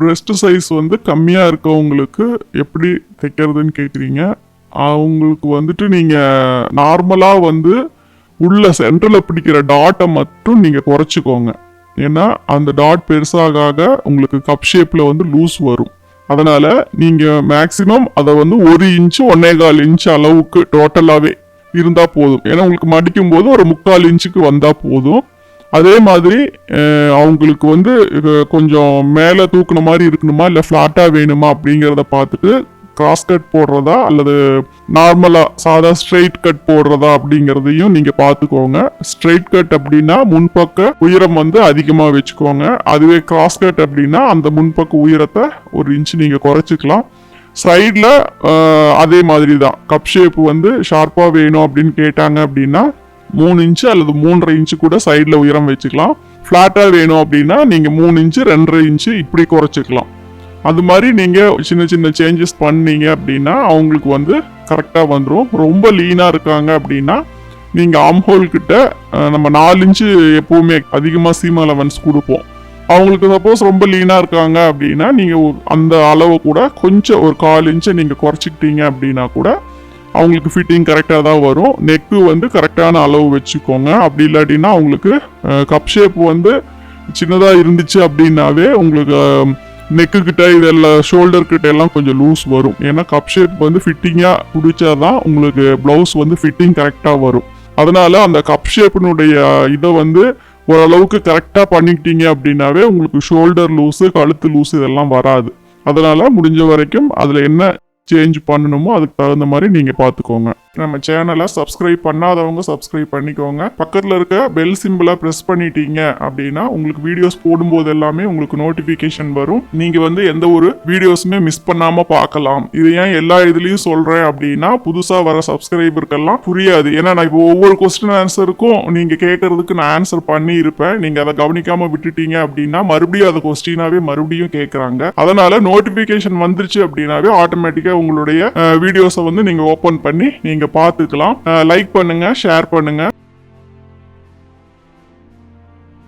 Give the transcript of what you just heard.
Breast size வந்து கம்மியாக இருக்கவங்களுக்கு எப்படி தைக்கிறதுன்னு கேட்குறீங்க. அவங்களுக்கு வந்துட்டு நீங்கள் நார்மலாக வந்து உள்ள சென்டரில் பிடிக்கிற டாட்டை மட்டும் நீங்கள் குறைச்சிக்கோங்க. ஏன்னா அந்த டாட் பெருசாக உங்களுக்கு கப் ஷேப்பில் வந்து லூஸ் வரும். அதனால் நீங்கள் மேக்ஸிமம் அதை வந்து 1 இன்ச்சு 1.25 இன்ச்சு அளவுக்கு டோட்டலாகவே இருந்தால் போதும். ஏன்னா உங்களுக்கு மடிக்கும் போது ஒரு 3/4 இன்ச்சுக்கு வந்தால் போதும். அதே மாதிரி அவங்களுக்கு வந்து கொஞ்சம் மேலே தூக்குன மாதிரி இருக்கணுமா இல்லை ஃப்ளாட்டாக வேணுமா அப்படிங்கிறத பார்த்துட்டு கிராஸ் கட் போடுறதா அல்லது நார்மலாக சாதா ஸ்ட்ரெயிட் கட் போடுறதா அப்படிங்கிறதையும் நீங்கள் பார்த்துக்கோங்க. ஸ்ட்ரெயிட் கட் அப்படின்னா முன்பக்க உயரம் வந்து அதிகமாக வச்சுக்கோங்க. அதுவே கிராஸ் கட் அப்படின்னா அந்த முன்பக்க உயரத்தை 1 இன்ச்சு நீங்கள் குறைச்சிக்கலாம். சைடில் அதே மாதிரி தான் கப் ஷேப் வந்து ஷார்ப்பாக வேணும் அப்படின்னு கேட்டாங்க அப்படின்னா 3 இன்ச்சு அல்லது 3.5 இன்ச்சு கூட சைடில் உயரம் வச்சுக்கலாம். ஃப்ளாட்டாக வேணும் அப்படின்னா நீங்கள் 3 இன்ச்சு 2.5 இன்ச்சு இப்படி குறைச்சிக்கலாம். அது மாதிரி நீங்கள் சின்ன சின்ன சேஞ்சஸ் பண்ணீங்க அப்படின்னா அவங்களுக்கு வந்து கரெக்டாக வந்துடும். ரொம்ப லீனாக இருக்காங்க அப்படின்னா நீங்கள் ஆம்ஹோல் கிட்ட நம்ம 4 இன்ச்சு எப்போவுமே அதிகமாக சீம் அலவன்ஸ் கொடுப்போம். அவங்களுக்கு சப்போஸ் ரொம்ப லீனாக இருக்காங்க அப்படின்னா நீங்கள் அந்த அளவை கூட கொஞ்சம் ஒரு 1/4 இன்ச்சை நீங்கள் குறைச்சிக்கிட்டீங்க அப்படின்னா கூட அவங்களுக்கு ஃபிட்டிங் கரெக்டாக தான் வரும். நெக்கு வந்து கரெக்டான அளவு வச்சுக்கோங்க. அப்படி இல்லாட்டினா அவங்களுக்கு கப் ஷேப் வந்து சின்னதாக இருந்துச்சு அப்படின்னாவே உங்களுக்கு நெக்கு கிட்ட இதெல்லாம் ஷோல்டர் கிட்ட எல்லாம் கொஞ்சம் லூஸ் வரும். ஏன்னா கப் ஷேப் வந்து ஃபிட்டிங்காக பிடிச்சாதான் உங்களுக்கு ப்ளவுஸ் வந்து ஃபிட்டிங் கரெக்டாக வரும். அதனால அந்த கப் ஷேப்பினுடைய இதை வந்து ஓரளவுக்கு கரெக்டாக பண்ணிக்கிட்டீங்க அப்படின்னாவே உங்களுக்கு ஷோல்டர் லூஸு கழுத்து லூஸு இதெல்லாம் வராது. அதனால முடிஞ்ச வரைக்கும் அதில் என்ன சேஞ்ச் பண்ணணுமோ அதுக்கு தகுந்த மாதிரி நீங்கள் பார்த்துக்கோங்க. நம்ம சேனலை சப்ஸ்கிரைப் பண்ணாதவங்க சப்ஸ்கிரைப் பண்ணிக்கோங்க. பக்கத்தில் இருக்க பெல் சிம்பிளை ப்ரெஸ் பண்ணிட்டீங்க அப்படின்னா உங்களுக்கு வீடியோஸ் போடும்போது எல்லாமே உங்களுக்கு நோட்டிஃபிகேஷன் வரும். நீங்கள் வந்து எந்த ஒரு வீடியோஸுமே மிஸ் பண்ணாமல் பார்க்கலாம். இது ஏன் எல்லா இதுலேயும் சொல்கிறேன் அப்படின்னா புதுசாக வர சப்ஸ்கிரைபருக்கெல்லாம் புரியாது. ஏன்னா நான் இப்போ ஒவ்வொரு கொஸ்டின் ஆன்சருக்கும் நீங்கள் கேட்கறதுக்கு நான் ஆன்சர் பண்ணி இருப்பேன். நீங்கள் அதை கவனிக்காமல் விட்டுட்டீங்க அப்படின்னா மறுபடியும் அதை கொஸ்டினாவே மறுபடியும் கேட்குறாங்க. அதனால நோட்டிஃபிகேஷன் வந்துருச்சு அப்படின்னாவே ஆட்டோமேட்டிக்காக உங்களுடைய வீடியோஸை வந்து நீங்கள் ஓப்பன் பண்ணி நீங்கள் பார்த்துக்கலாம். லைக் பண்ணுங்க, ஷேர் பண்ணுங்க.